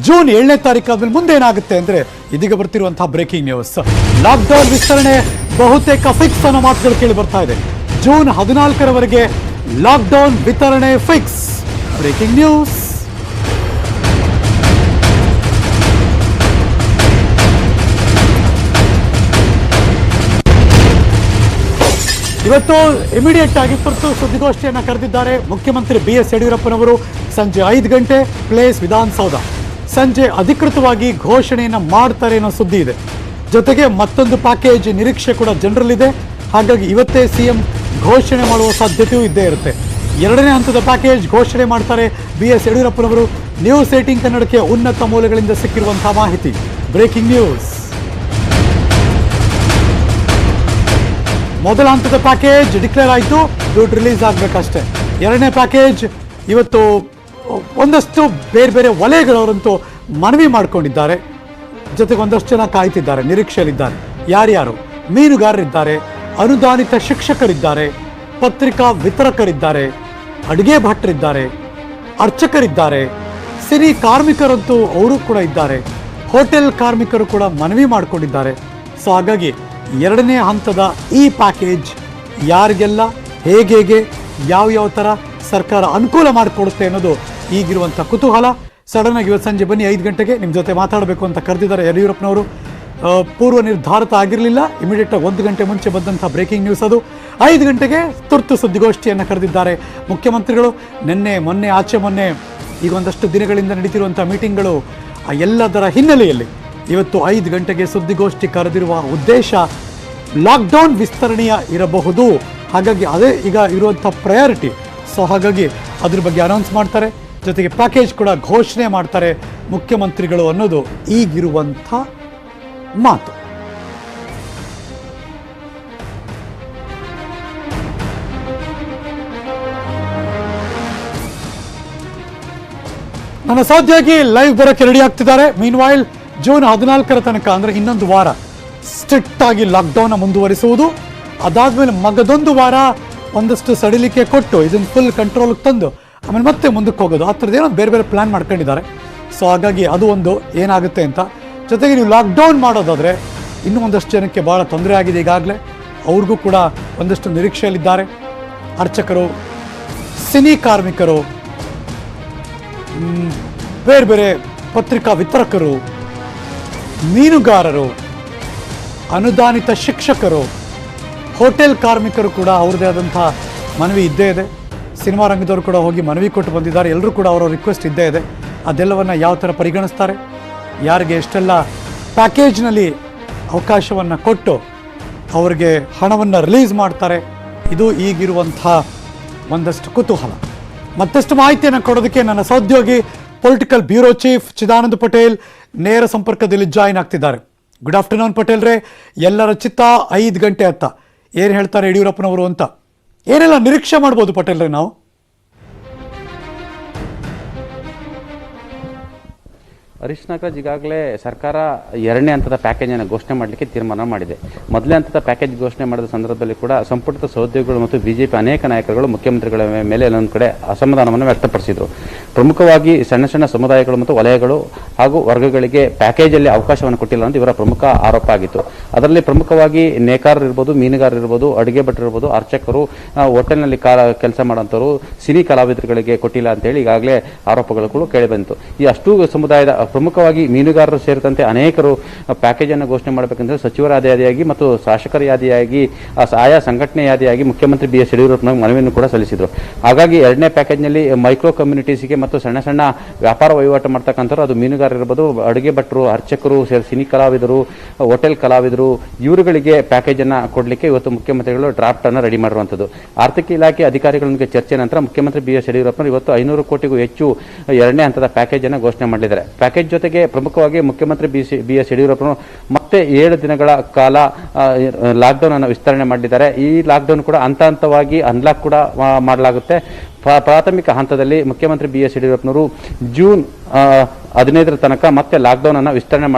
June 7ನೇ ತಾರೀಕು ಆದ್ಮೇಲೆ ಮುಂದೆ ಏನಾಗುತ್ತೆ ಅಂದ್ರೆ ಇದೀಗ ಬರ್ತಿರುವಂತಹ ಬ್ರೇಕಿಂಗ್ ನ್ಯೂಸ್. ಲಾಕ್ಡೌನ್ ವಿಸ್ತರಣೆ ಬಹುತೇಕ ಫಿಕ್ಸ್ ಅನ್ನೋ ಮಾತುಗಳು ಕೇಳಿ ಬರ್ತಾ ಇದೆ. ಜೂನ್ 14ರವರೆಗೆ ಲಾಕ್ಡೌನ್ ವಿತರಣೆ ಫಿಕ್ಸ್. Breaking news. ಇವತ್ತು ಇಮಿಡಿಯೇಟ್ ಆಗಿ ತುರ್ತು ಸುದ್ದಿಗೋಷ್ಠಿಯನ್ನು ಕರೆದಿದ್ದಾರೆ ಮುಖ್ಯಮಂತ್ರಿ BS ಯಡಿಯೂರಪ್ಪನವರು. ಸಂಜೆ 5 ಗಂಟೆ, ಪ್ಲೇಸ್ ವಿಧಾನಸೌಧ. ಸಂಜೆ ಅಧಿಕೃತವಾಗಿ ಘೋಷಣೆಯನ್ನು ಮಾಡ್ತಾರೆ ಅನ್ನೋ ಸುದ್ದಿ ಇದೆ. ಜೊತೆಗೆ ಮತ್ತೊಂದು ಪ್ಯಾಕೇಜ್ ನಿರೀಕ್ಷೆ ಕೂಡ ಜನರಲ್ಲಿದೆ. ಹಾಗಾಗಿ ಇವತ್ತೇ CM ಘೋಷಣೆ ಮಾಡುವ ಸಾಧ್ಯತೆಯೂ ಇದ್ದೇ ಇರುತ್ತೆ. 2ನೇ ಹಂತದ ಪ್ಯಾಕೇಜ್ ಘೋಷಣೆ ಮಾಡ್ತಾರೆ BS ಯಡಿಯೂರಪ್ಪನವರು. ನ್ಯೂಸ್ 18 ಕನ್ನಡಕ್ಕೆ ಉನ್ನತ ಮೂಲಗಳಿಂದ ಸಿಕ್ಕಿರುವಂತಹ ಮಾಹಿತಿ. Breaking news. ಮೊದಲ ಹಂತದ ಪ್ಯಾಕೇಜ್ ಡಿಕ್ಲೇರ್ ಆಯಿತು, ದುಡ್ಡು ರಿಲೀಸ್ ಆಗಬೇಕಷ್ಟೇ. 2ನೇ ಪ್ಯಾಕೇಜ್ ಇವತ್ತು ಒಂದಷ್ಟು ಬೇರೆ ಬೇರೆ ವಲಯಗಳವರಂತೂ ಮನವಿ ಮಾಡಿಕೊಂಡಿದ್ದಾರೆ. ಜೊತೆಗೆ ಒಂದಷ್ಟು ಜನ ಕಾಯ್ತಿದ್ದಾರೆ, ನಿರೀಕ್ಷೆಯಲ್ಲಿದ್ದಾರೆ. ಯಾರ್ಯಾರು? ಮೀನುಗಾರರಿದ್ದಾರೆ, ಅನುದಾನಿತ ಶಿಕ್ಷಕರಿದ್ದಾರೆ, ಪತ್ರಿಕಾ ವಿತರಕರಿದ್ದಾರೆ, ಅಡುಗೆ ಭಟ್ರಿದ್ದಾರೆ, ಅರ್ಚಕರಿದ್ದಾರೆ, ಸಿರಿ ಕಾರ್ಮಿಕರಂತೂ ಅವರು ಕೂಡ ಇದ್ದಾರೆ, ಹೋಟೆಲ್ ಕಾರ್ಮಿಕರು ಕೂಡ ಮನವಿ ಮಾಡಿಕೊಂಡಿದ್ದಾರೆ. ಸೊ ಹಾಗಾಗಿ 2ನೇ ಹಂತದ ಈ ಪ್ಯಾಕೇಜ್ ಯಾರಿಗೆಲ್ಲ ಹೇಗೆ ಯಾವ ಥರ ಸರ್ಕಾರ ಅನುಕೂಲ ಮಾಡಿಕೊಡುತ್ತೆ ಅನ್ನೋದು ಈಗಿರುವಂಥ ಕುತೂಹಲ. ಸಡನ್ ಆಗಿ ಇವತ್ತು ಸಂಜೆ ಬನ್ನಿ 5 ಗಂಟೆಗೆ ನಿಮ್ಮ ಜೊತೆ ಮಾತಾಡಬೇಕು ಅಂತ ಕರೆದಿದ್ದಾರೆ ಯಡಿಯೂರಪ್ಪನವರು. ಪೂರ್ವ ನಿರ್ಧಾರಿತ ಆಗಿರಲಿಲ್ಲ, ಇಮಿಡಿಯೇಟಾಗಿ 1 ಗಂಟೆ ಮುಂಚೆ ಬಂದಂಥ ಬ್ರೇಕಿಂಗ್ ನ್ಯೂಸ್ ಅದು. 5 ಗಂಟೆಗೆ ತುರ್ತು ಸುದ್ದಿಗೋಷ್ಠಿಯನ್ನು ಕರೆದಿದ್ದಾರೆ ಮುಖ್ಯಮಂತ್ರಿಗಳು. ಮೊನ್ನೆ ಈಗ ಒಂದಷ್ಟು ದಿನಗಳಿಂದ ನಡೀತಿರುವಂಥ ಮೀಟಿಂಗ್ಗಳು ಎಲ್ಲದರ ಹಿನ್ನೆಲೆಯಲ್ಲಿ ಇವತ್ತು 5 ಗಂಟೆಗೆ ಸುದ್ದಿಗೋಷ್ಠಿ ಕರೆದಿರುವ ಉದ್ದೇಶ ಲಾಕ್ಡೌನ್ ವಿಸ್ತರಣೆಯ ಇರಬಹುದು. ಹಾಗಾಗಿ ಅದೇ ಈಗ ಇರುವಂಥ ಪ್ರಯಾರಿಟಿ. ಸೊ ಹಾಗಾಗಿ ಅದ್ರ ಬಗ್ಗೆ ಅನೌನ್ಸ್ ಮಾಡ್ತಾರೆ, ಜೊತೆಗೆ ಪ್ಯಾಕೇಜ್ ಕೂಡ ಘೋಷಣೆ ಮಾಡ್ತಾರೆ ಮುಖ್ಯಮಂತ್ರಿಗಳು ಅನ್ನೋದು ಈಗಿರುವಂಥ ಮಾತು. ನನ್ನ ಸಹೋದ್ಯೋಗಿ ಲೈವ್ ಬರೋಕ್ಕೆ ರೆಡಿ ಆಗ್ತಿದ್ದಾರೆ. ಮೀನ್ವೈಲ್ ಜೂನ್ 14ರ ತನಕ ಅಂದರೆ ಇನ್ನೊಂದು ವಾರ ಸ್ಟ್ರಿಕ್ಟ್ ಆಗಿ ಲಾಕ್ಡೌನ್ ಮುಂದುವರಿಸುವುದು. ಅದಾದ್ಮೇಲೆ ಮಗದೊಂದು ವಾರ ಒಂದಷ್ಟು ಸಡಿಲಿಕೆ ಕೊಟ್ಟು ಇದನ್ನು ಫುಲ್ ಕಂಟ್ರೋಲ್ಗೆ ತಂದು ಆಮೇಲೆ ಮತ್ತೆ ಮುಂದಕ್ಕೆ ಹೋಗೋದು. ಆ ಥರದ್ದು ಏನೋ ಬೇರೆ ಬೇರೆ ಪ್ಲ್ಯಾನ್ ಮಾಡ್ಕೊಂಡಿದ್ದಾರೆ. ಸೊ ಹಾಗಾಗಿ ಅದು ಒಂದು ಏನಾಗುತ್ತೆ ಅಂತ. ಜೊತೆಗೆ ನೀವು ಲಾಕ್ಡೌನ್ ಮಾಡೋದಾದರೆ ಇನ್ನೂ ಒಂದಷ್ಟು ಜನಕ್ಕೆ ಭಾಳ ತೊಂದರೆ ಆಗಿದೆ ಈಗಾಗಲೇ. ಅವ್ರಿಗೂ ಕೂಡ ಒಂದಷ್ಟು ನಿರೀಕ್ಷೆಯಲ್ಲಿದ್ದಾರೆ. ಅರ್ಚಕರು, ಸಿನಿ ಕಾರ್ಮಿಕರು, ಬೇರೆ ಬೇರೆ ಪತ್ರಿಕಾ ವಿತರಕರು, ಮೀನುಗಾರರು, ಅನುದಾನಿತ ಶಿಕ್ಷಕರು, ಹೋಟೆಲ್ ಕಾರ್ಮಿಕರು ಕೂಡ ಅವ್ರದ್ದೇ ಆದಂಥ ಮನವಿ ಇದ್ದೇ ಇದೆ. ಸಿನಿಮಾ ರಂಗದವರು ಕೂಡ ಹೋಗಿ ಮನವಿ ಕೊಟ್ಟು ಬಂದಿದ್ದಾರೆ. ಎಲ್ಲರೂ ಕೂಡ ಅವರ ರಿಕ್ವೆಸ್ಟ್ ಇದ್ದೇ ಇದೆ. ಅದೆಲ್ಲವನ್ನು ಯಾವ ಥರ ಪರಿಗಣಿಸ್ತಾರೆ, ಯಾರಿಗೆ ಎಷ್ಟೆಲ್ಲ ಪ್ಯಾಕೇಜ್ನಲ್ಲಿ ಅವಕಾಶವನ್ನು ಕೊಟ್ಟು ಅವರಿಗೆ ಹಣವನ್ನು ರಿಲೀಸ್ ಮಾಡ್ತಾರೆ, ಇದು ಈಗಿರುವಂಥ ಒಂದಷ್ಟು ಕುತೂಹಲ. ಮತ್ತಷ್ಟು ಮಾಹಿತಿಯನ್ನು ಕೊಡೋದಕ್ಕೆ ನನ್ನ ಸಹೋದ್ಯೋಗಿ political bureau chief Chidananda Patel ನೇರ ಸಂಪರ್ಕದಲ್ಲಿ ಜಾಯಿನ್ ಆಗ್ತಿದ್ದಾರೆ. ಗುಡ್ ಆಫ್ಟರ್ನೂನ್ ಪಟೇಲ್ ರೇ. ಎಲ್ಲರ ಚಿತ್ತ 5 ಗಂಟೆ ಅತ್ತ ಏನು ಹೇಳ್ತಾರೆ ಯಡಿಯೂರಪ್ಪನವರು ಅಂತ ಏನೆಲ್ಲ ನಿರೀಕ್ಷೆ ಮಾಡ್ಬೋದು ಪಟೇಲ್ ರೇ ನಾವು? ಹರೀಶ್ ನಾಗರಾಜ್, ಈಗಾಗಲೇ ಸರ್ಕಾರ 2ನೇ ಹಂತದ ಪ್ಯಾಕೇಜನ್ನು ಘೋಷಣೆ ಮಾಡಲಿಕ್ಕೆ ತೀರ್ಮಾನ ಮಾಡಿದೆ. ಮೊದಲನೇ ಹಂತದ ಪ್ಯಾಕೇಜ್ ಘೋಷಣೆ ಮಾಡಿದ ಸಂದರ್ಭದಲ್ಲಿ ಕೂಡ ಸಂಪುಟದ ಸಹೋದ್ಯೋಗಿಗಳು ಮತ್ತು BJP ಅನೇಕ ನಾಯಕರುಗಳು ಮುಖ್ಯಮಂತ್ರಿಗಳ ಮೇಲೆ ಎಲ್ಲೊಂದು ಕಡೆ ಅಸಮಾಧಾನವನ್ನು ವ್ಯಕ್ತಪಡಿಸಿದರು. ಪ್ರಮುಖವಾಗಿ ಸಣ್ಣ ಸಮುದಾಯಗಳು ಮತ್ತು ವಲಯಗಳು ಹಾಗೂ ವರ್ಗಗಳಿಗೆ ಪ್ಯಾಕೇಜಲ್ಲಿ ಅವಕಾಶವನ್ನು ಕೊಟ್ಟಿಲ್ಲ ಅಂತ ಇವರ ಪ್ರಮುಖ ಆರೋಪ ಆಗಿತ್ತು. ಅದರಲ್ಲಿ ಪ್ರಮುಖವಾಗಿ ನೇಕಾರರು ಇರ್ಬೋದು, ಮೀನುಗಾರರು ಇರ್ಬೋದು, ಅಡುಗೆ ಭಟ್ರು ಇರ್ಬೋದು, ಅರ್ಚಕರು, ಹೋಟೆಲ್ನಲ್ಲಿ ಕೆಲಸ ಮಾಡೋಂಥವ್ರು, ಸಿನಿ ಕಲಾವಿದರುಗಳಿಗೆ ಕೊಟ್ಟಿಲ್ಲ ಅಂತೇಳಿ ಈಗಾಗಲೇ ಆರೋಪಗಳು ಕೇಳಿಬಂತು. ಈ ಅಷ್ಟು ಸಮುದಾಯದ ಪ್ರಮುಖವಾಗಿ ಮೀನುಗಾರರು ಸೇರಿದಂತೆ ಅನೇಕರು ಪ್ಯಾಕೇಜನ್ನು ಘೋಷಣೆ ಮಾಡಬೇಕಂದ್ರೆ ಸಚಿವರ ಯಾದಿಯಾಗಿ ಮತ್ತು ಶಾಸಕರ ಯಾದಿಯಾಗಿ ಆಯಾ ಸಂಘಟನೆ ಯಾದಿಯಾಗಿ ಮುಖ್ಯಮಂತ್ರಿ BS ಯಡಿಯೂರಪ್ಪನ ಮನವಿಯನ್ನು ಕೂಡ ಸಲ್ಲಿಸಿದರು. ಹಾಗಾಗಿ 2ನೇ ಪ್ಯಾಕೇಜ್ನಲ್ಲಿ ಮೈಕ್ರೋ ಕಮ್ಯುನಿಟೀಸ್ಗೆ ಮತ್ತು ಸಣ್ಣ ವ್ಯಾಪಾರ ವಹಿವಾಟು ಮಾಡ್ತಕ್ಕಂಥವ್ರು, ಅದು ಮೀನುಗಾರರು ಇರ್ಬೋದು, ಅಡುಗೆ ಭಟ್ರು, ಅರ್ಚಕರು, ಸಿನಿ ಕಲಾವಿದರು, ಹೋಟೆಲ್ ಕಲಾವಿದರು, ಇವರುಗಳಿಗೆ ಪ್ಯಾಕೇಜನ್ನು ಕೊಡಲಿಕ್ಕೆ ಇವತ್ತು ಮುಖ್ಯಮಂತ್ರಿಗಳು ಡ್ರಾಫ್ಟ್ ಅನ್ನು ರೆಡಿ ಮಾಡಿರುವಂಥದ್ದು. ಆರ್ಥಿಕ ಇಲಾಖೆ ಅಧಿಕಾರಿಗಳೊಂದಿಗೆ ಚರ್ಚೆ ನಂತರ ಮುಖ್ಯಮಂತ್ರಿ BS ಯಡಿಯೂರಪ್ಪನವರು ಇವತ್ತು 500 ಕೋಟಿಗೂ ಹೆಚ್ಚು 2ನೇ ಹಂತದ ಪ್ಯಾಕೇಜ್ ಅನ್ನು ಘೋಷಣೆ ಮಾಡಿದ್ದಾರೆ. ಪ್ಯಾಕೇಜ್ ಜೊತೆಗೆ ಪ್ರಮುಖವಾಗಿ ಮುಖ್ಯಮಂತ್ರಿ BS ಯಡಿಯೂರಪ್ಪನವರು ಮತ್ತೆ 7 ದಿನಗಳ ಕಾಲ ಲಾಕ್ಡೌನ್ ಅನ್ನು ವಿಸ್ತರಣೆ ಮಾಡಿದ್ದಾರೆ. ಈ ಲಾಕ್ಡೌನ್ ಕೂಡ ಹಂತವಾಗಿ ಅನ್ಲಾಕ್ ಕೂಡ ಮಾಡಲಾಗುತ್ತೆ. ಪ್ರಾಥಮಿಕ ಹಂತದಲ್ಲಿ ಮುಖ್ಯಮಂತ್ರಿ BS ಯಡಿಯೂರಪ್ಪನವರು ಜೂನ್ 15ರ ತನಕ ಮತ್ತೆ ಲಾಕ್ಡೌನ್ ಅನ್ನು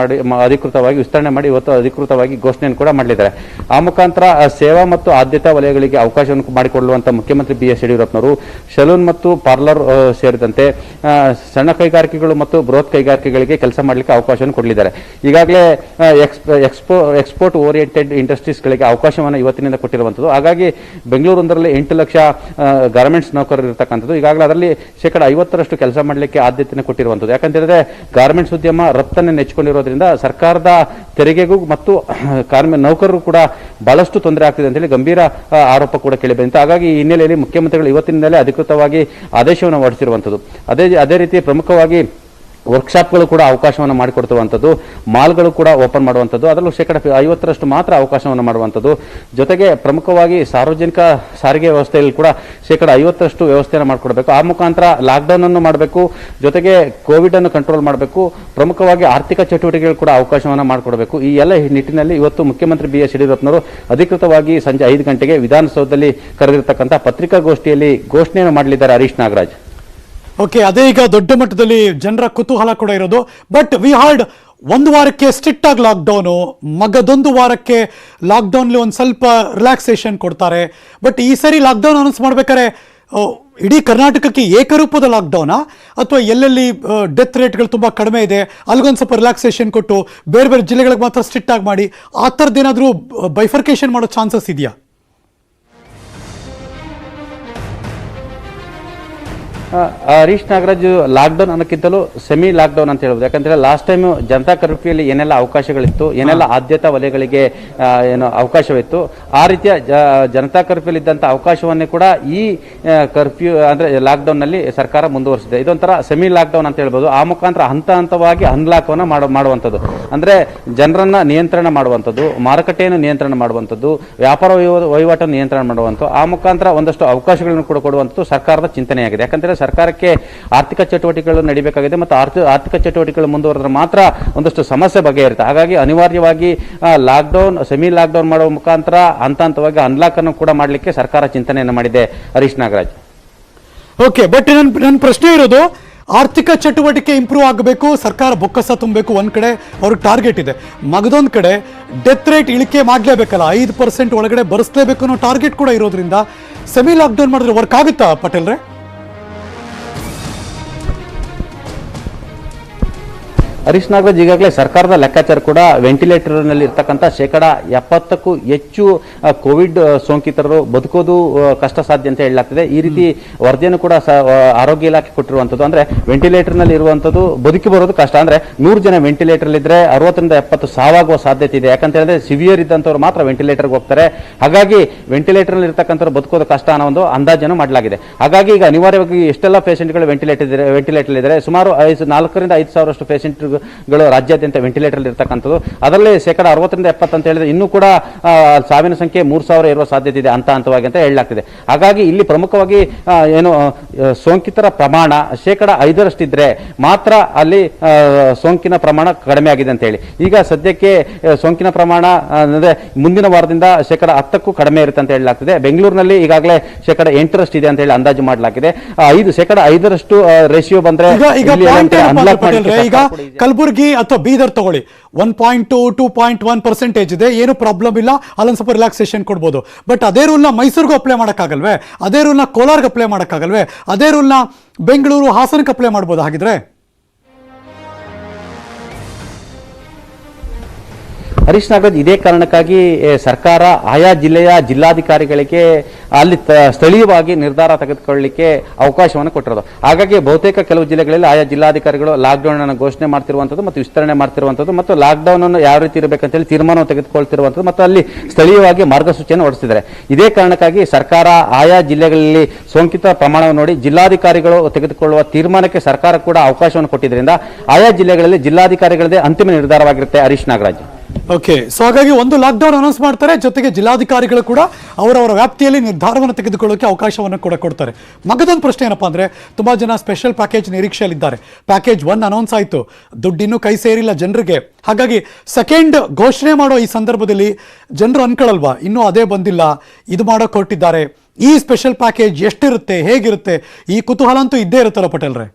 ಅಧಿಕೃತವಾಗಿ ವಿಸ್ತರಣೆ ಮಾಡಿ ಇವತ್ತು ಅಧಿಕೃತವಾಗಿ ಘೋಷಣೆಯನ್ನು ಕೂಡ ಮಾಡಲಿದ್ದಾರೆ. ಆ ಮುಖಾಂತರ ಸೇವಾ ಮತ್ತು ಆದ್ಯತಾ ವಲಯಗಳಿಗೆ ಅವಕಾಶವನ್ನು ಮಾಡಿಕೊಳ್ಳುವಂತ ಮುಖ್ಯಮಂತ್ರಿ BS ಯಡಿಯೂರಪ್ಪನವರು ಸಲೂನ್ ಮತ್ತು ಪಾರ್ಲರ್ ಸೇರಿದಂತೆ ಸಣ್ಣ ಕೈಗಾರಿಕೆಗಳು ಮತ್ತು ಬೃಹತ್ ಕೈಗಾರಿಕೆಗಳಿಗೆ ಕೆಲಸ ಮಾಡಲಿಕ್ಕೆ ಅವಕಾಶವನ್ನು ಕೊಡಲಿದ್ದಾರೆ. ಈಗಾಗಲೇ ಎಕ್ಸ್ಪೋರ್ಟ್ ಓರಿಯೆಂಟೆಡ್ ಇಂಡಸ್ಟ್ರೀಸ್ಗಳಿಗೆ ಅವಕಾಶವನ್ನು ಇವತ್ತಿನಿಂದ ಕೊಟ್ಟಿರುವಂಥದ್ದು. ಹಾಗಾಗಿ ಬೆಂಗಳೂರೊಂದರಲ್ಲಿ 8 ಲಕ್ಷ ಗಾರ್ಮೆಂಟ್ಸ್ ನೌಕರರು ಇರತಕ್ಕಂಥದ್ದು. ಈಗಾಗಲೇ ಅದರಲ್ಲಿ 50% ಕೆಲಸ ಮಾಡಲಿಕ್ಕೆ ಆದ್ಯತೆಯನ್ನು ಕೊಟ್ಟಿರುವಂಥದ್ದು. ಯಾಕಂತ ಹೇಳಿದ್ರೆ ಗಾರ್ಮೆಂಟ್ಸ್ ಉದ್ಯಮ ರಫ್ತನ್ನು ನೆಚ್ಚಿಕೊಂಡಿರೋದ್ರಿಂದ ಸರ್ಕಾರದ ತೆರಿಗೆಗೂ ಮತ್ತು ನೌಕರರು ಕೂಡ ಬಹಳಷ್ಟು ತೊಂದರೆ ಆಗ್ತಿದೆ ಅಂತೇಳಿ ಗಂಭೀರ ಆರೋಪ ಕೂಡ ಕೇಳಿಬಂದಿತ್ತು. ಹಾಗಾಗಿ ಈ ಹಿನ್ನೆಲೆಯಲ್ಲಿ ಮುಖ್ಯಮಂತ್ರಿಗಳು ಇವತ್ತಿನಿಂದಲೇ ಅಧಿಕೃತವಾಗಿ ಆದೇಶವನ್ನು ಹೊರಡಿಸಿರುವಂಥದ್ದು. ಅದೇ ರೀತಿ ಪ್ರಮುಖವಾಗಿ ವರ್ಕ್ಶಾಪ್ಗಳು ಕೂಡ ಅವಕಾಶವನ್ನು ಮಾಡಿಕೊಡ್ತಿರುವಂಥದ್ದು, ಮಾಲ್ಗಳು ಕೂಡ ಓಪನ್ ಮಾಡುವಂಥದ್ದು, ಅದರಲ್ಲೂ 50% ಮಾತ್ರ ಅವಕಾಶವನ್ನು ಮಾಡುವಂಥದ್ದು. ಜೊತೆಗೆ ಪ್ರಮುಖವಾಗಿ ಸಾರ್ವಜನಿಕ ಸಾರಿಗೆ ವ್ಯವಸ್ಥೆಯಲ್ಲಿ ಕೂಡ 50% ವ್ಯವಸ್ಥೆಯನ್ನು ಮಾಡಿಕೊಡಬೇಕು. ಆ ಮುಖಾಂತರ ಲಾಕ್ಡೌನ್ ಅನ್ನು ಮಾಡಬೇಕು, ಜೊತೆಗೆ ಕೋವಿಡ್ ಅನ್ನು ಕಂಟ್ರೋಲ್ ಮಾಡಬೇಕು, ಪ್ರಮುಖವಾಗಿ ಆರ್ಥಿಕ ಚಟುವಟಿಕೆಗಳು ಕೂಡ ಅವಕಾಶವನ್ನು ಮಾಡಿಕೊಡಬೇಕು. ಈ ಎಲ್ಲ ನಿಟ್ಟಿನಲ್ಲಿ ಇವತ್ತು ಮುಖ್ಯಮಂತ್ರಿ BS ಯಡಿಯೂರಪ್ಪನವರು ಅಧಿಕೃತವಾಗಿ ಸಂಜೆ 5 ಗಂಟೆಗೆ ವಿಧಾನಸೌಧದಲ್ಲಿ ಕರೆದಿರತಕ್ಕಂಥ ಪತ್ರಿಕಾಗೋಷ್ಠಿಯಲ್ಲಿ ಘೋಷಣೆಯನ್ನು ಮಾಡಲಿದ್ದಾರೆ ಹರೀಶ್ ನಾಗರಾಜ್. ಓಕೆ, ಅದೇ ಈಗ ದೊಡ್ಡ ಮಟ್ಟದಲ್ಲಿ ಜನರ ಕುತೂಹಲ ಕೂಡ ಇರೋದು. ಬಟ್ ವಿ ಹಾರ್ಡ್ 1 ವಾರಕ್ಕೆ ಸ್ಟ್ರಿಕ್ಟ್ ಆಗಿ ಲಾಕ್ಡೌನು, ಮಗದೊಂದು ವಾರಕ್ಕೆ ಲಾಕ್ಡೌನ್ಲಿ ಒಂದು ಸ್ವಲ್ಪ ರಿಲ್ಯಾಕ್ಸೇಷನ್ ಕೊಡ್ತಾರೆ. ಬಟ್ ಈ ಸರಿ ಲಾಕ್ಡೌನ್ ಅನೌನ್ಸ್ ಮಾಡ್ಬೇಕಾದ್ರೆ ಇಡೀ ಕರ್ನಾಟಕಕ್ಕೆ ಏಕರೂಪದ ಲಾಕ್ಡೌನಾ ಅಥವಾ ಎಲ್ಲೆಲ್ಲಿ ಡೆತ್ ರೇಟ್ಗಳು ತುಂಬ ಕಡಿಮೆ ಇದೆ ಅಲ್ಲಿಗೊಂದು ಸ್ವಲ್ಪ ರಿಲ್ಯಾಕ್ಸೇಷನ್ ಕೊಟ್ಟು ಬೇರೆ ಬೇರೆ ಜಿಲ್ಲೆಗಳಿಗೆ ಮಾತ್ರ ಸ್ಟ್ರಿಕ್ಟ್ ಆಗಿ ಮಾಡಿ ಆ ಥರದ್ದೇನಾದರೂ ಬೈಫರ್ಕೇಷನ್ ಮಾಡೋ ಚಾನ್ಸಸ್ ಇದೆಯಾ? ಹರೀಶ್ ನಾಗರಾಜ್, ಲಾಕ್ಡೌನ್ ಅನ್ನೋಕ್ಕಿಂತಲೂ ಸೆಮಿ ಲಾಕ್ಡೌನ್ ಅಂತ ಹೇಳ್ಬೋದು. ಯಾಕಂದ್ರೆ ಲಾಸ್ಟ್ ಟೈಮ್ ಜನತಾ ಕರ್ಫ್ಯೂಲಿ ಏನೆಲ್ಲ ಅವಕಾಶಗಳಿತ್ತು, ಏನೆಲ್ಲ ಆದ್ಯತಾ ವಲಯಗಳಿಗೆ ಏನು ಅವಕಾಶವಿತ್ತು, ಆ ರೀತಿಯ ಜನತಾ ಕರ್ಫ್ಯೂಲ್ ಇದ್ದಂಥ ಅವಕಾಶವನ್ನೇ ಕೂಡ ಈ ಕರ್ಫ್ಯೂ ಅಂದ್ರೆ ಲಾಕ್ಡೌನ್ ನಲ್ಲಿ ಸರ್ಕಾರ ಮುಂದುವರಿಸಿದೆ. ಇದೊಂಥರ ಸೆಮಿ ಲಾಕ್ಡೌನ್ ಅಂತ ಹೇಳ್ಬೋದು. ಆ ಮುಖಾಂತರ ಹಂತವಾಗಿ ಅನ್ಲಾಕ್ ಅನ್ನು ಮಾಡುವಂಥದ್ದು, ಅಂದ್ರೆ ಜನರನ್ನ ನಿಯಂತ್ರಣ ಮಾಡುವಂಥದ್ದು, ಮಾರುಕಟ್ಟೆಯನ್ನು ನಿಯಂತ್ರಣ ಮಾಡುವಂಥದ್ದು, ವ್ಯಾಪಾರ ವಹಿವಾಟನ್ನು ನಿಯಂತ್ರಣ ಮಾಡುವಂಥದ್ದು, ಆ ಮುಖಾಂತರ ಒಂದಷ್ಟು ಅವಕಾಶಗಳನ್ನು ಕೂಡ ಕೊಡುವಂಥದ್ದು ಸರ್ಕಾರದ ಚಿಂತನೆಯಾಗಿದೆ. ಯಾಕಂದ್ರೆ ಸರ್ಕಾರಕ್ಕೆ ಆರ್ಥಿಕ ಚಟುವಟಿಕೆಗಳು ನಡೀಬೇಕಾಗಿದೆ ಮತ್ತು ಆರ್ಥಿಕ ಚಟುವಟಿಕೆಗಳು ಮುಂದುವರೆದ್ರೆ ಮಾತ್ರ ಒಂದಷ್ಟು ಸಮಸ್ಯೆ ಬಗೆಹರುತ್ತೆ. ಹಾಗಾಗಿ ಅನಿವಾರ್ಯವಾಗಿ ಲಾಕ್ಡೌನ್, ಸೆಮಿ ಲಾಕ್ಡೌನ್ ಮಾಡುವ ಮುಖಾಂತರ ಹಂತವಾಗಿ ಅನ್ಲಾಕ್ ಅನ್ನು ಕೂಡ ಮಾಡಲಿಕ್ಕೆ ಸರ್ಕಾರ ಚಿಂತನೆಯನ್ನು ಮಾಡಿದೆ. ಹರೀಶ್ ನಾಗರಾಜ್, ಓಕೆ, ಬಟ್ ನನ್ನ ಪ್ರಶ್ನೆ ಇರೋದು ಆರ್ಥಿಕ ಚಟುವಟಿಕೆ ಇಂಪ್ರೂವ್ ಆಗಬೇಕು, ಸರ್ಕಾರ ಬೊಕ್ಕಸ ತುಂಬಬೇಕು, ಒಂದ್ ಕಡೆ ಅವ್ರಿಗೆ ಟಾರ್ಗೆಟ್ ಇದೆ, ಮಗದೊಂದು ಕಡೆ ಡೆತ್ ರೇಟ್ ಇಳಿಕೆ ಮಾಡಲೇಬೇಕಲ್ಲ, 5% ಒಳಗಡೆ ಬರೆಸಲೇಬೇಕು ಅನ್ನೋ ಟಾರ್ಗೆಟ್ ಕೂಡ ಇರೋದ್ರಿಂದ ಸೆಮಿ ಲಾಕ್ಡೌನ್ ಮಾಡಿದ್ರೆ ವರ್ಕ್ ಆಗುತ್ತಾ ಪಟೇಲ್ರೆ? ಹರೀಶ್ ನಾಗರಾಜ್, ಈಗಾಗಲೇ ಸರ್ಕಾರದ ಲೆಕ್ಕಾಚಾರ ಕೂಡ ವೆಂಟಿಲೇಟರ್ ನಲ್ಲಿ ಇರ್ತಕ್ಕಂಥ 70%ಕ್ಕೂ ಹೆಚ್ಚು ಕೋವಿಡ್ ಸೋಂಕಿತರು ಬದುಕೋದು ಕಷ್ಟ ಸಾಧ್ಯ ಅಂತ ಹೇಳಲಾಗ್ತದೆ. ಈ ರೀತಿ ವರದಿಯನ್ನು ಕೂಡ ಆರೋಗ್ಯ ಇಲಾಖೆ ಕೊಟ್ಟಿರುವಂತದ್ದು. ಅಂದ್ರೆ ವೆಂಟಿಲೇಟರ್ ನಲ್ಲಿ ಇರುವಂತದ್ದು ಬದುಕಿ ಬರೋದು ಕಷ್ಟ. ಅಂದ್ರೆ 100 ಜನ ವೆಂಟಿಲೇಟರ್ ಇದ್ರೆ 60 ರಿಂದ 70 ಸಾವಾಗುವ ಸಾಧ್ಯತೆ ಇದೆ. ಯಾಕಂತ ಹೇಳಿದ್ರೆ ಸಿವಿಯರ್ ಇದ್ದಂಥವ್ರು ಮಾತ್ರ ವೆಂಟಿಲೇಟರ್ಗೆ ಹೋಗ್ತಾರೆ. ಹಾಗಾಗಿ ವೆಂಟಿಲೇಟರ್ ನಲ್ಲಿ ಇರ್ತಕ್ಕಂಥವ್ರು ಬದುಕೋದು ಕಷ್ಟ ಅನ್ನೋ ಒಂದು ಅಂದಾಜನ್ನು ಮಾಡಲಾಗಿದೆ. ಹಾಗಾಗಿ ಈಗ ಅನಿವಾರ್ಯವಾಗಿ ಎಷ್ಟೆಲ್ಲ ಪೇಷಂಟ್ಗಳು ವೆಂಟಿಲೇಟರ್ ಇದ್ದಾರೆ, ಸುಮಾರು 4 ರಿಂದ 5 ಸಾವಿರಷ್ಟು ಪೇಷಂಟ್ ರಾಜ್ಯಾದ್ಯಂತ ವೆಂಟಿಲೇಟರ್ ಇರತಕ್ಕಂಥದ್ದು. ಅದರಲ್ಲಿ 60 ರಿಂದ 70 ಅಂತ ಹೇಳಿದ್ರೆ ಇನ್ನೂ ಕೂಡ ಸಾವಿನ ಸಂಖ್ಯೆ 3000 ಇರುವ ಸಾಧ್ಯತೆ ಇದೆ ಹಂತವಾಗಿ ಅಂತ ಹೇಳಲಾಗ್ತಿದೆ. ಹಾಗಾಗಿ ಇಲ್ಲಿ ಪ್ರಮುಖವಾಗಿ ಏನು ಸೋಂಕಿತರ ಪ್ರಮಾಣ 5% ಇದ್ರೆ ಮಾತ್ರ ಅಲ್ಲಿ ಸೋಂಕಿನ ಪ್ರಮಾಣ ಕಡಿಮೆ ಆಗಿದೆ ಅಂತ ಹೇಳಿ. ಈಗ ಸದ್ಯಕ್ಕೆ ಸೋಂಕಿನ ಪ್ರಮಾಣ ಅಂದ್ರೆ ಮುಂದಿನ ವಾರದಿಂದ 10%ಕ್ಕೂ ಕಡಿಮೆ ಇರುತ್ತೆ ಅಂತ ಹೇಳಲಾಗ್ತಿದೆ. ಬೆಂಗಳೂರಿನಲ್ಲಿ ಈಗಾಗಲೇ 8% ಇದೆ ಅಂತ ಹೇಳಿ ಅಂದಾಜು ಮಾಡಲಾಗಿದೆ. 5% ರೇಷಿಯೋ ಬಂದ್ರೆ ಈಗ ಕಲಬುರಗಿ ಅಥವಾ ಬೀದರ್ ತಗೊಳ್ಳಿ, 1.2, 2.1% ಇದೆ, ಏನು ಪ್ರಾಬ್ಲಮ್ ಇಲ್ಲ, ಅಲ್ಲೊಂದು ಸ್ವಲ್ಪ ರಿಲ್ಯಾಕ್ಸೇಷನ್ ಕೊಡ್ಬೋದು. ಬಟ್ ಅದೇ ರೂಲ್ನ ಮೈಸೂರಿಗೂ ಅಪ್ಲೈ ಮಾಡೋಕ್ಕಾಗಲ್ವೇ? ಅದೇ ರೂಲ್ನ ಕೋಲಾರ್ಗೆ ಅಪ್ಲೈ ಮಾಡೋಕ್ಕಾಗಲ್ವೇ? ಅದೇ ರೂಲ್ನ ಬೆಂಗಳೂರು, ಹಾಸನಕ್ಕೆ ಅಪ್ಲೈ ಮಾಡ್ಬೋದು ಹಾಗಿದ್ರೆ? ಹರೀಶ್ ನಾಗರಾಜ್, ಇದೇ ಕಾರಣಕ್ಕಾಗಿ ಸರ್ಕಾರ ಆಯಾ ಜಿಲ್ಲೆಯ ಜಿಲ್ಲಾಧಿಕಾರಿಗಳಿಗೆ ಅಲ್ಲಿ ಸ್ಥಳೀಯವಾಗಿ ನಿರ್ಧಾರ ತೆಗೆದುಕೊಳ್ಳಲಿಕ್ಕೆ ಅವಕಾಶವನ್ನು ಕೊಟ್ಟಿರೋದು. ಹಾಗಾಗಿ ಬಹುತೇಕ ಕೆಲವು ಜಿಲ್ಲೆಗಳಲ್ಲಿ ಆಯಾ ಜಿಲ್ಲಾಧಿಕಾರಿಗಳು ಲಾಕ್ಡೌನ್ ಅನ್ನು ಘೋಷಣೆ ಮಾಡ್ತಿರುವಂಥದ್ದು ಮತ್ತು ವಿಸ್ತರಣೆ ಮಾಡ್ತಿರುವಂಥದ್ದು ಮತ್ತು ಲಾಕ್ಡೌನ್ ಅನ್ನು ಯಾವ ರೀತಿ ಇರಬೇಕಂತ ಹೇಳಿ ತೀರ್ಮಾನ ತೆಗೆದುಕೊಳ್ತಿರುವಂಥದ್ದು ಮತ್ತು ಅಲ್ಲಿ ಸ್ಥಳೀಯವಾಗಿ ಮಾರ್ಗಸೂಚಿಯನ್ನು ಹೊರಡಿಸಿದ್ದಾರೆ. ಇದೇ ಕಾರಣಕ್ಕಾಗಿ ಸರ್ಕಾರ ಆಯಾ ಜಿಲ್ಲೆಗಳಲ್ಲಿ ಸೋಂಕಿತ ಪ್ರಮಾಣವನ್ನು ನೋಡಿ ಜಿಲ್ಲಾಧಿಕಾರಿಗಳು ತೆಗೆದುಕೊಳ್ಳುವ ತೀರ್ಮಾನಕ್ಕೆ ಸರ್ಕಾರ ಕೂಡ ಅವಕಾಶವನ್ನು ಕೊಟ್ಟಿದ್ದರಿಂದ ಆಯಾ ಜಿಲ್ಲೆಗಳಲ್ಲಿ ಜಿಲ್ಲಾಧಿಕಾರಿಗಳದೇ ಅಂತಿಮ ನಿರ್ಧಾರವಾಗಿರುತ್ತೆ. ಹರೀಶ್ ನಾಗರಾಜ್, ಓಕೆ, ಸೊ ಹಾಗಾಗಿ ಒಂದು ಲಾಕ್ಡೌನ್ ಅನೌನ್ಸ್ ಮಾಡ್ತಾರೆ, ಜೊತೆಗೆ ಜಿಲ್ಲಾಧಿಕಾರಿಗಳು ಕೂಡ ಅವರವರ ವ್ಯಾಪ್ತಿಯಲ್ಲಿ ನಿರ್ಧಾರವನ್ನು ತೆಗೆದುಕೊಳ್ಳೋಕೆ ಅವಕಾಶವನ್ನು ಕೂಡ ಕೊಡ್ತಾರೆ. ಮಗದೊಂದು ಪ್ರಶ್ನೆ ಏನಪ್ಪಾ ಅಂದ್ರೆ, ತುಂಬಾ ಜನ ಸ್ಪೆಷಲ್ ಪ್ಯಾಕೇಜ್ ನಿರೀಕ್ಷೆಯಲ್ಲಿದ್ದಾರೆ. ಪ್ಯಾಕೇಜ್ 1 ಅನೌನ್ಸ್ ಆಯಿತು, ದುಡ್ಡಿನ್ನೂ ಕೈ ಸೇರಿಲ್ಲ ಜನರಿಗೆ. ಹಾಗಾಗಿ ಸೆಕೆಂಡ್ ಘೋಷಣೆ ಮಾಡೋ ಈ ಸಂದರ್ಭದಲ್ಲಿ ಜನರು ಅನ್ಕೊಳ್ಳಲ್ವಾ, ಇನ್ನೂ ಅದೇ ಬಂದಿಲ್ಲ, ಇದು ಮಾಡೋಕೆ ಹೊರಟಿದ್ದಾರೆ, ಈ ಸ್ಪೆಷಲ್ ಪ್ಯಾಕೇಜ್ ಎಷ್ಟಿರುತ್ತೆ, ಹೇಗಿರುತ್ತೆ, ಈ ಕುತೂಹಲ ಅಂತೂ ಇದ್ದೇ ಇರುತ್ತಲ್ಲ ಪಟೇಲ್ರೆ?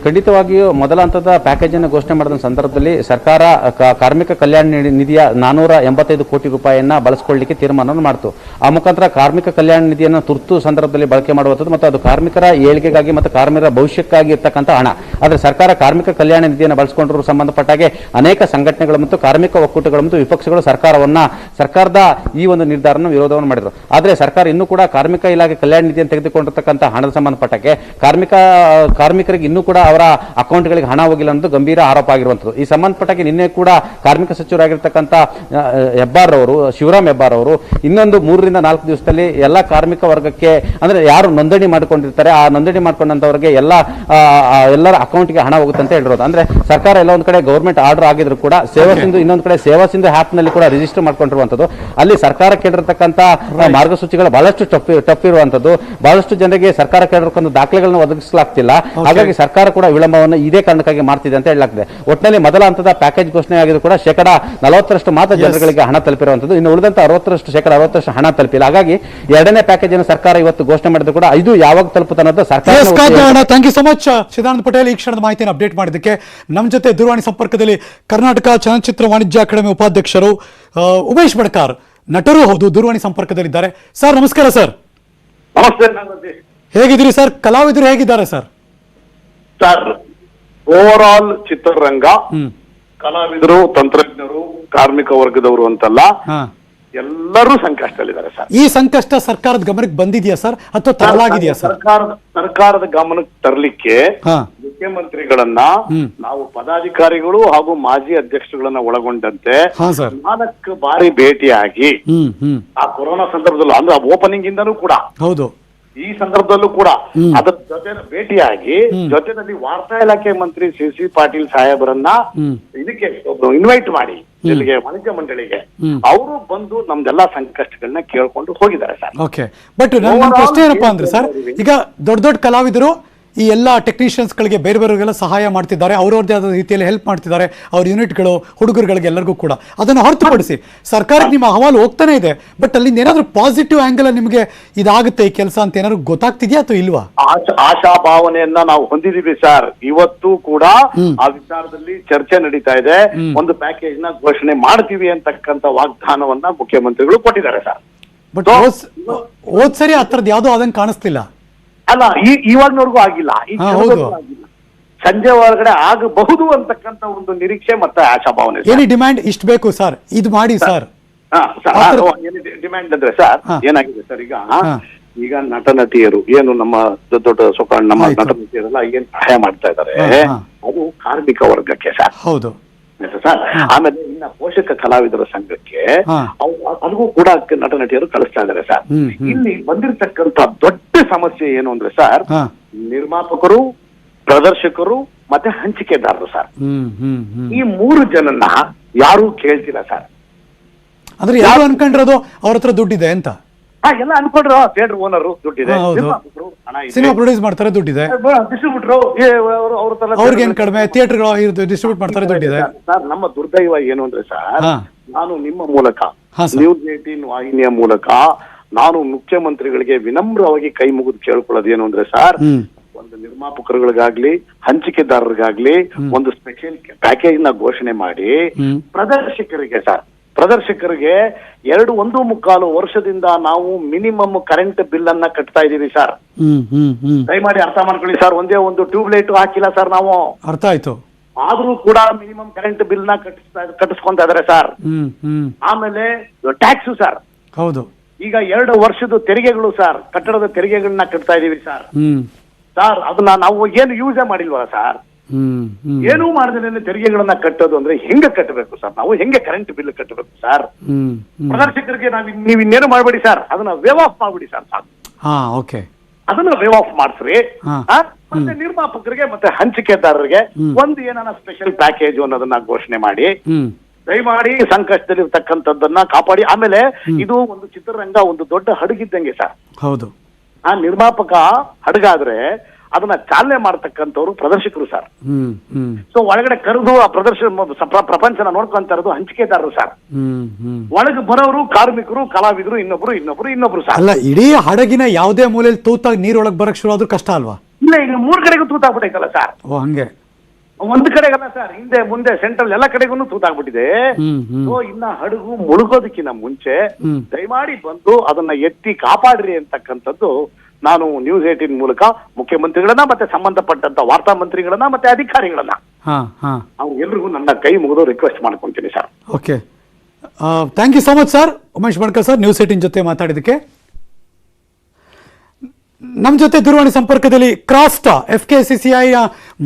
ಖಂಡಿತವಾಗಿಯೂ ಮೊದಲ ಹಂತದ ಪ್ಯಾಕೇಜ್ ಅನ್ನು ಘೋಷಣೆ ಮಾಡಿದ ಸಂದರ್ಭದಲ್ಲಿ ಸರ್ಕಾರ ಕಾರ್ಮಿಕ ಕಲ್ಯಾಣ ನಿಧಿಯ 485 ಕೋಟಿ ರೂಪಾಯಿಯನ್ನ ಬಳಸಿಕೊಳ್ಳಲಿಕ್ಕೆ ತೀರ್ಮಾನವನ್ನು ಮಾಡಿತು. ಆ ಮುಖಾಂತರ ಕಾರ್ಮಿಕ ಕಲ್ಯಾಣ ನಿಧಿಯನ್ನು ತುರ್ತು ಸಂದರ್ಭದಲ್ಲಿ ಬಳಕೆ ಮಾಡುವಂಥದ್ದು ಮತ್ತು ಅದು ಕಾರ್ಮಿಕರ ಏಳಿಗೆಗಾಗಿ ಮತ್ತು ಕಾರ್ಮಿಕರ ಭವಿಷ್ಯಕ್ಕಾಗಿ ಇರ್ತಕ್ಕಂಥ ಹಣ. ಆದರೆ ಸರ್ಕಾರ ಕಾರ್ಮಿಕ ಕಲ್ಯಾಣ ನಿಧಿಯನ್ನು ಬಳಸಿಕೊಂಡಿರುವ ಸಂಬಂಧಪಟ್ಟಾಗೆ ಅನೇಕ ಸಂಘಟನೆಗಳು ಮತ್ತು ಕಾರ್ಮಿಕ ಒಕ್ಕೂಟಗಳು ಮತ್ತು ವಿಪಕ್ಷಗಳು ಸರ್ಕಾರದ ಈ ಒಂದು ನಿರ್ಧಾರವನ್ನು ವಿರೋಧವನ್ನು ಮಾಡಿದರು. ಆದರೆ ಸರ್ಕಾರ ಇನ್ನೂ ಕೂಡ ಕಾರ್ಮಿಕ ಇಲಾಖೆ ಕಲ್ಯಾಣ ನಿಧಿಯನ್ನು ತೆಗೆದುಕೊಂಡಿರ್ತಕ್ಕಂಥ ಹಣದ ಸಂಬಂಧಪಟ್ಟಕ್ಕೆ ಕಾರ್ಮಿಕರಿಗೆ ಇನ್ನೂ ಕೂಡ ಅವರ ಅಕೌಂಟ್ಗಳಿಗೆ ಹಣ ಹೋಗಿಲ್ಲ ಅನ್ನೋದು ಗಂಭೀರ ಆರೋಪ ಆಗಿರುವಂಥದ್ದು. ಈ ಸಂಬಂಧಪಟ್ಟಕ್ಕೆ ನಿನ್ನೆ ಕೂಡ ಕಾರ್ಮಿಕ ಸಚಿವರಾಗಿರ್ತಕ್ಕಂಥ ಶಿವರಾಮ್ ಹೆಬ್ಬಾರ್ ಅವರು ಇನ್ನೊಂದು 3 ರಿಂದ 4 ದಿವಸದಲ್ಲಿ ಎಲ್ಲ ಕಾರ್ಮಿಕ ವರ್ಗಕ್ಕೆ ಅಂದ್ರೆ ಯಾರು ನೋಂದಣಿ ಮಾಡಿಕೊಂಡಿರ್ತಾರೆ ಆ ನೋಂದಣಿ ಮಾಡ್ಕೊಂಡಂತವರಿಗೆ ಎಲ್ಲರ ಅಕೌಂಟ್ಗೆ ಹಣ ಹೋಗುತ್ತೆ ಅಂತ ಹೇಳಿರೋದು. ಅಂದ್ರೆ ಸರ್ಕಾರ ಎಲ್ಲ ಒಂದು ಕಡೆ ಗೌರ್ಮೆಂಟ್ ಆರ್ಡರ್ ಆಗಿದ್ರು ಕೂಡ ಸೇವಾ ಸಿಂಧು ಇನ್ನೊಂದು ಕಡೆ ಸೇವಾ ಸಿಂಧು ಆಪ್ ನಲ್ಲಿ ಕೂಡ ರಿಜಿಸ್ಟರ್ ಮಾಡ್ಕೊಂಡಿರುವಂತದ್ದು. ಅಲ್ಲಿ ಸರ್ಕಾರ ಕೇಳಿರ್ತಕ್ಕಂಥ ಮಾರ್ಗಸೂಚಿಗಳು ಬಹಳಷ್ಟು ಟಫ್ ಇರುವಂತದ್ದು. ಬಹಳಷ್ಟು ಜನರಿಗೆ ಸರ್ಕಾರ ಕೇಳಿರ್ತಕ್ಕಂಥ ದಾಖಲೆಗಳನ್ನು ಒದಗಿಸಲಾಗ್ತಿಲ್ಲ. ಹಾಗಾಗಿ ಸರ್ಕಾರ ಕೂಡ ವಿಳಂಬವನ್ನು ಇದೇ ಕಾರಣಕ್ಕಾಗಿ ಮಾಡ್ತಿದೆ ಅಂತ ಹೇಳಲಾಗ್ತದೆ. ಒಟ್ಟಿನಲ್ಲಿ ಮೊದಲ ಹಂತದ ಪ್ಯಾಕೇಜ್ ಘೋಷಣೆ ಆಗಿದ್ದು ಕೂಡ 40% ಮಾತ್ರ ಜನಗಳಿಗೆ ಹಣ ತಲುಪಿರುವಂತದ್ದು. ಇನ್ನು ಉಳಿದಂತ 60% ಹಣ ತಲುಪಿಲ್ಲ. ಹಾಗಾಗಿ ಎರಡನೇ ಪ್ಯಾಕೇಜ್ ಅನ್ನು ಸರ್ಕಾರ ಇವತ್ತು ಘೋಷಣೆ ಮಾಡಿದ್ರು ಕೂಡ ಇದು ಯಾವಾಗ ತಲುಪುತ್ತೆ ಅನ್ನೋದು ಸರ್ಕಾರ. Thank you so much Chidananda Patel, ಈ ಕ್ಷಣದ ಮಾಹಿತಿಯನ್ನು ಅಪ್ಡೇಟ್ ಮಾಡಿದ್ದಕ್ಕೆ. ನಮ್ಮ ಜೊತೆ ದೂರವಾಣಿ ಸಂಪರ್ಕದಲ್ಲಿ ಕರ್ನಾಟಕ ಚಲನಚಿತ್ರ ವಾಣಿಜ್ಯ ಅಕಾಡೆಮಿ ಉಪಾಧ್ಯಕ್ಷರು ಉಮೇಶ್ ಬಡ್ಕಾರ್, ನಟರು ಹೌದು, ದೂರವಾಣಿ ಸಂಪರ್ಕದಲ್ಲಿದ್ದಾರೆ. ಸರ್ ನಮಸ್ಕಾರ. ಸರ್ ನಮಸ್ತೆ. ಹೇಗಿದ್ದೀರಿ ಸರ್? ಕಲಾವಿದರು ಹೇಗಿದ್ದಾರೆ ಸರ್? ಸರ್ ಓವರ್ ಆಲ್ ಚಿತ್ರರಂಗ, ಕಲಾವಿದರು, ತಂತ್ರಜ್ಞರು, ಕಾರ್ಮಿಕ ವರ್ಗದವರು ಅಂತಲ್ಲ, ಎಲ್ಲರೂ ಸಂಕಷ್ಟದಲ್ಲಿದ್ದಾರೆ ಸರ್. ಈ ಸಂಕಷ್ಟ ಸರ್ಕಾರದ ಗಮನಕ್ಕೆ ಬಂದಿದೆಯಾ ಸರ್ ಅಥವಾ ತರಲಾಗಿದೆಯಾ ಸರ್? ಸರ್ಕಾರದ ಗಮನಕ್ಕೆ ತರಲಿಕ್ಕೆ ಮುಖ್ಯಮಂತ್ರಿಗಳನ್ನ ನಾವು ಪದಾಧಿಕಾರಿಗಳು ಹಾಗೂ ಮಾಜಿ ಅಧ್ಯಕ್ಷರುಗಳನ್ನ ಒಳಗೊಂಡಂತೆ 4 ಬಾರಿ ಭೇಟಿಯಾಗಿ ಆ ಕೊರೋನಾ ಸಂದರ್ಭದಲ್ಲೂ ಅಂದ್ರೆ ಓಪನಿಂಗ್ ಇಂದನೂ ಕೂಡ ಹೌದು ಈ ಸಂದರ್ಭದಲ್ಲೂ ಕೂಡ ಅದರ ಜೊತೆ ಭೇಟಿಯಾಗಿ ಜೊತೆಯಲ್ಲಿ ವಾರ್ತಾ ಇಲಾಖೆ ಮಂತ್ರಿ ಸಿ ಪಾಟೀಲ್ ಸಾಹೇಬರನ್ನ ಇದಕ್ಕೆ ಇನ್ವೈಟ್ ಮಾಡಿ ಇಲ್ಲಿಗೆ ವಾಣಿಜ್ಯ ಮಂಡಳಿಗೆ ಅವರು ಬಂದು ನಮ್ದೆಲ್ಲಾ ಸಂಕಷ್ಟಗಳನ್ನ ಕೇಳ್ಕೊಂಡು ಹೋಗಿದ್ದಾರೆ ಸರ್. ಓಕೆ, ಬಟ್ ನನ್ನ ಪ್ರಶ್ನೆ ಏನಪ್ಪಾ ಅಂದ್ರೆ ಸರ್, ಈಗ ದೊಡ್ಡ ಕಲಾವಿದರು ಈ ಎಲ್ಲ ಟೆಕ್ನಿಷಿಯನ್ಸ್ ಗಳಿಗೆ ಬೇರೆಯವರಿಗೆಲ್ಲ ಸಹಾಯ ಮಾಡ್ತಿದ್ದಾರೆ, ಅವ್ರವ್ರದೇ ಆದ ರೀತಿಯಲ್ಲಿ ಹೆಲ್ಪ್ ಮಾಡ್ತಿದ್ದಾರೆ, ಅವ್ರ ಯೂನಿಟ್ಗಳು ಹುಡುಗರುಗಳಿಗೆ ಎಲ್ಲರಿಗೂ ಕೂಡ. ಅದನ್ನು ಹೊರತುಪಡಿಸಿ ಸರ್ಕಾರಕ್ಕೆ ನಿಮ್ಮ ಅಹವಾಲು ಹೋಗ್ತಾನೆ ಇದೆ, ಬಟ್ ಅಲ್ಲಿಂದ ಏನಾದ್ರು ಪಾಸಿಟಿವ್ ಆಂಗಲ್ ನಿಮಗೆ ಇದಾಗುತ್ತೆ ಈ ಕೆಲಸ ಅಂತ ಏನಾದ್ರು ಗೊತ್ತಾಗ್ತಿದ್ಯಾ ಅಥವಾ ಇಲ್ವಾ? ಆಶಾ ಭಾವನೆಯನ್ನ ನಾವು ಹೊಂದಿದೀವಿ ಸರ್. ಇವತ್ತು ಕೂಡ ಆ ವಿಚಾರದಲ್ಲಿ ಚರ್ಚೆ ನಡೀತಾ ಇದೆ. ಒಂದು ಪ್ಯಾಕೇಜ್ ನ ಘೋಷಣೆ ಮಾಡ್ತೀವಿ ಅಂತಕ್ಕಂಥ ವಾಗ್ದಾನವನ್ನ ಮುಖ್ಯಮಂತ್ರಿಗಳು ಕೊಟ್ಟಿದ್ದಾರೆ ಸರ್. ಬಟ್ ಹೋದ್ ಸರಿ ಆ ಥರದ್ದು ಯಾವ್ದೋ ಆದಂಗೆ ಕಾಣಿಸ್ತಿಲ್ಲ ಅಲ್ಲ, ಇವಾಗ್ನವರೆಗೂ ಆಗಿಲ್ಲ, ಆಗಿಲ್ಲ. ಸಂಜೆ ಒಳಗಡೆ ಆಗಬಹುದು ಅಂತಕ್ಕಂಥ ಒಂದು ನಿರೀಕ್ಷೆ ಮತ್ತೆ ಆಶಾಭಾವನೆ. ಏನಿ ಡಿಮ್ಯಾಂಡ್ ಇಷ್ಟು ಬೇಕು ಸರ್, ಇದು ಮಾಡಿ ಸರ್. ಡಿಮ್ಯಾಂಡ್ ಅಂದ್ರೆ ಸರ್ ಏನಾಗಿದೆ ಸರ್, ಈಗ ನಟ ನಟಿಯರು ಏನು ನಮ್ಮ ದೊಡ್ಡ ನಮ್ಮ ನಟ ನಟಿಯರೆಲ್ಲ ಏನ್ ಸಹಾಯ ಮಾಡ್ತಾ ಇದ್ದಾರೆ ಅದು ಕಾರ್ಮಿಕ ವರ್ಗಕ್ಕೆ ಸರ್. ಹೌದು ಸರ್. ಆಮೇಲೆ ಇನ್ನ ಪೋಷಕ ಕಲಾವಿದರ ಸಂಘಕ್ಕೆ ಅದಕ್ಕೂ ಕೂಡ ನಟ ನಟಿಯರು ಕಳಿಸ್ತಾ ಇದ್ದಾರೆ ಸರ್. ಇಲ್ಲಿ ಬಂದಿರತಕ್ಕಂತ ದೊಡ್ಡ ಸಮಸ್ಯೆ ಏನು ಅಂದ್ರೆ ಸರ್, ನಿರ್ಮಾಪಕರು, ಪ್ರದರ್ಶಕರು ಮತ್ತೆ ಹಂಚಿಕೆದಾರರು ಸರ್. ಈ 3 ಜನನ್ನ ಯಾರು ಕೇಳ್ತಿಲ್ಲ ಸರ್. ಅಂದ್ರೆ ಯಾರು ಅನ್ಕೊಂಡಿರೋದು ಅವ್ರ ಹತ್ರ ದುಡ್ಡಿದೆ ಅಂತ ಎಲ್ಲ ಅನ್ಕೊಂಡ್ರು. ಥಿಯೇಟರ್ ಓನರ್ ದುಡ್ಡಿದೆ, ಸಿನಿಮಾ ಪ್ರೊಡ್ಯೂಸ್ ಮಾಡ್ತಾರೆ ದುಡ್ಡಿದೆ, ಡಿಸ್ಟ್ರಿಬ್ಯೂಟರ್ ಅವ್ರಿಗೆ ಏನ್ ಕಡಿಮೆ, ಥಿಯೇಟರ್ ಡಿಸ್ಟ್ರಿಬ್ಯೂಟ್ ಮಾಡ್ತಾರೆ ದುಡ್ಡಿದೆ. ಸರ್ ನಮ್ಮ ದುರ್ದೈವ ಏನು ಅಂದ್ರೆ ಸರ್, ನಾನು ನಿಮ್ಮ ಮೂಲಕ ನ್ಯೂಸ್ 18 ವಾಹಿನಿಯ ಮೂಲಕ ನಾನು ಮುಖ್ಯಮಂತ್ರಿಗಳಿಗೆ ವಿನಮ್ರವಾಗಿ ಕೈ ಮುಗಿದು ಕೇಳ್ಕೊಳ್ಳೋದು ಏನು ಅಂದ್ರೆ ಸರ್, ಒಂದು ನಿರ್ಮಾಪಕರುಗಳಿಗಾಗ್ಲಿ ಹಂಚಿಕೆದಾರರಿಗಾಗ್ಲಿ ಒಂದು ಸ್ಪೆಷಲ್ ಪ್ಯಾಕೇಜ್ ನ ಘೋಷಣೆ ಮಾಡಿ ಪ್ರದರ್ಶಕರಿಗೆ 1.25 ವರ್ಷದಿಂದ ನಾವು ಮಿನಿಮಮ್ ಕರೆಂಟ್ ಬಿಲ್ ಅನ್ನ ಕಟ್ತಾ ಇದೀವಿ ಸರ್. ದಯಮಾಡಿ ಅರ್ಥ ಮಾಡ್ಕೊಳ್ಳಿ ಸರ್. ಒಂದೇ ಒಂದು ಟ್ಯೂಬ್ ಲೈಟ್ ಹಾಕಿಲ್ಲ ಸರ್ ನಾವು. ಅರ್ಥ ಆಯ್ತು. ಆದ್ರೂ ಕೂಡ ಮಿನಿಮಮ್ ಕರೆಂಟ್ ಬಿಲ್ ನ ಕಟ್ಟಿಸ್ಕೊಂತ ಇದಾರೆ ಸರ್. ಆಮೇಲೆ ಟ್ಯಾಕ್ಸ್ ಸರ್. ಹೌದು. ಈಗ 2 ವರ್ಷದ ತೆರಿಗೆಗಳು ಸರ್, ಕಟ್ಟಡದ ತೆರಿಗೆಗಳನ್ನ ಕಟ್ತಾ ಇದೀವಿ ಸರ್. ಸರ್ ಅದನ್ನ ನಾವು ಏನು ಯೂಸೇ ಮಾಡಿಲ್ವಲ್ಲ ಸರ್. ಏನೂ ಮಾಡದೇನೆ ತೆರಿಗೆಗಳನ್ನ ಕಟ್ಟೋದು ಅಂದ್ರೆ ಹೆಂಗ ಕಟ್ಟಬೇಕು ಸರ್? ನಾವು ಹೆಂಗೆ ಕರೆಂಟ್ ಬಿಲ್ ಕಟ್ಟಬೇಕು ಸರ್? ಪ್ರದರ್ಶಕರಿಗೆ ನೀವು ಇನ್ನೇನು ಮಾಡ್ಬೇಡಿ ಸರ್, ಅದನ್ನ ವೇವ್ ಆಫ್ ಮಾಡ್ಬಿಡಿ ಸರ್. ಅದನ್ನ ವೇವ್ ಆಫ್ ಮಾಡ್ಸ್ರಿ. ಮತ್ತೆ ನಿರ್ಮಾಪಕರಿಗೆ ಮತ್ತೆ ಹಂಚಿಕೆದಾರರಿಗೆ ಒಂದು ಏನಾನ ಸ್ಪೆಷಲ್ ಪ್ಯಾಕೇಜ್ ಅನ್ನೋದನ್ನ ಘೋಷಣೆ ಮಾಡಿ ದಯಮಾಡಿ ಸಂಕಷ್ಟದಲ್ಲಿ ಇರ್ತಕ್ಕಂಥದ್ದನ್ನ ಕಾಪಾಡಿ. ಆಮೇಲೆ ಇದು ಒಂದು ಚಿತ್ರರಂಗ ಒಂದು ದೊಡ್ಡ ಹಡಗಿದ್ದಂಗೆ ಸರ್. ಹೌದು. ಆ ನಿರ್ಮಾಪಕ ಹಡಗಾದ್ರೆ ಅದನ್ನ ಚಾಲನೆ ಮಾಡ್ತಕ್ಕಂಥವ್ರು ಪ್ರದರ್ಶಕರು ಸರ್. ಸೊ ಒಳಗಡೆ ಕರೆದು ಆ ಪ್ರಪಂಚನ ನೋಡ್ಕೊಂತ ಇರೋದು ಹಂಚಿಕೆದಾರರು ಸರ್. ಒಳಗೆ ಬರೋರು ಕಾರ್ಮಿಕರು, ಕಲಾವಿದರು, ಇನ್ನೊಬ್ರು ಸರ್. ಅಲ್ಲ, ಇಡೀ ಹಡಗಿನ ಯಾವುದೇ ಮೂಲೆಯಲ್ಲಿ ತೂತಾಗಿ ನೀರೊಳಗೆ ಬರಕ್ ಶುರು ಆದ್ರೂ ಕಷ್ಟ ಅಲ್ವಾ? ಇಲ್ಲ ಈಗ 3 ಕಡೆಗೂ ತೂತಾಗ್ಬಿಟ್ಟೈತಲ್ಲ ಸರ್. ಓ ಹಂಗೆ. ಒಂದು ಕಡೆಗಲ್ಲ ಸರ್, ಹಿಂದೆ ಮುಂದೆ ಸೆಂಟ್ರಲ್ ಎಲ್ಲ ಕಡೆಗೂ ತೂತಾಗ್ಬಿಟ್ಟಿದೆ. ಸೊ ಇನ್ನ ಹಡಗು ಮುಳುಗೋದಕ್ಕಿಂತ ಮುಂಚೆ ದಯಮಾಡಿ ಬಂದು ಅದನ್ನ ಎತ್ತಿ ಕಾಪಾಡ್ರಿ ಅಂತಕ್ಕಂಥದ್ದು ನಾನು ನ್ಯೂಸ್ 18 ಮೂಲಕ ಮುಖ್ಯಮಂತ್ರಿಗಳನ್ನ ಮತ್ತೆ ಸಂಬಂಧಪಟ್ಟಂತ ವಾರ್ತಾ ಮಂತ್ರಿಗಳನ್ನ ಮತ್ತೆ ಅಧಿಕಾರಿಗಳನ್ನ ಅವ್ರು ಎಲ್ರಿಗೂ ನನ್ನ ಕೈ ಮುಗಿದು ರಿಕ್ವೆಸ್ಟ್ ಮಾಡ್ಕೊಂತೀನಿ sir. Okay, thank you so much sir. Umesh Banakar sir, news 18 ಜೊತೆ ಮಾತಾಡಿದಕ್ಕೆ. ನಮ್ಮ ಜೊತೆ ದೂರವಾಣಿ ಸಂಪರ್ಕದಲ್ಲಿ ಕ್ರಾಸ್ಟಾ FKCCI